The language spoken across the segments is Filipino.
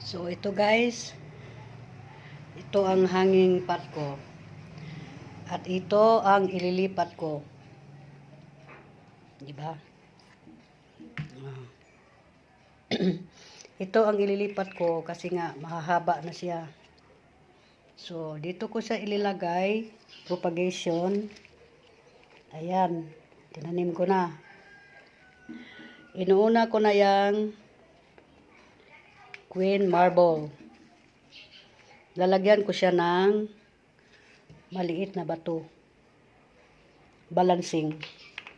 So ito guys, ito ang hanging pot ko. At ito ang ililipat ko. Di ba? Ito ang ililipat ko kasi nga mahahaba na siya. So dito ko siya ililagay, propagation. Ayan, tinanim ko na. Inuuna ko na yang Queen Marble. Lalagyan ko siya ng maliit na bato. Balancing.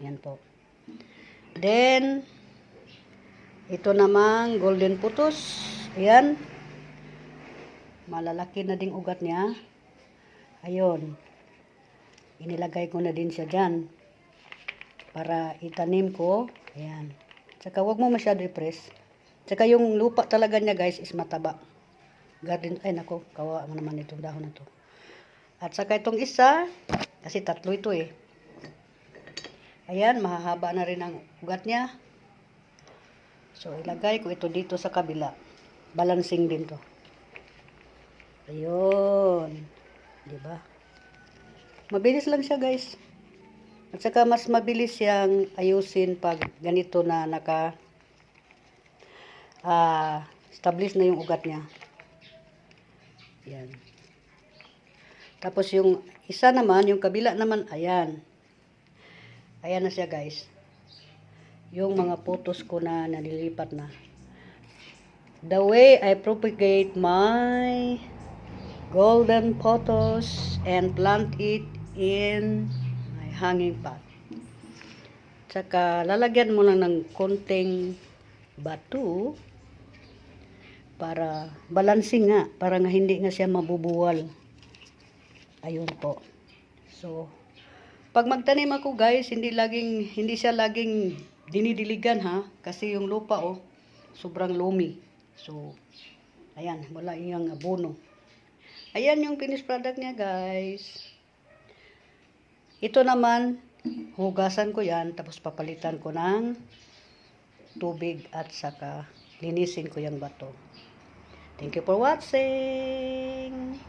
Yan po. Then, ito namang golden putos. Ayan. Malalaki na ding ugat niya. Ayun. Inilagay ko na din siya dyan. Para itanim ko. Ayan. Tsaka huwag mo masyado i-press. Tsaka yung lupa talaga niya guys is mataba. Garden, ay nako, kawa naman itong dahon na to. At saka itong isa, kasi tatlo ito eh. Ayan, mahahaba na rin ang ugat niya. So, ilagay ko ito dito sa kabila. Balancing din to. Ayun. Diba? Mabilis lang siya guys. At saka mas mabilis siyang ayusin pag ganito na establish na yung ugat niya. Yan. Tapos yung isa naman, yung kabila naman, ayan. Ayan na siya guys. Yung mga photos ko na nalilipat na. The way I propagate my golden pothos and plant it in my hanging pot. Tsaka lalagyan mo lang ng konting bato para balancing nga, para nga hindi nga siya mabubuwal. Ayun po. So, pag magtanim ako guys, hindi siya laging dinidiligan ha, kasi yung lupa sobrang lumi. So, ayan, wala yung abono. Ayan yung finished product niya guys. Ito naman, hugasan ko yan, tapos papalitan ko ng tubig at saka linisin ko yung bato. Thank you for watching.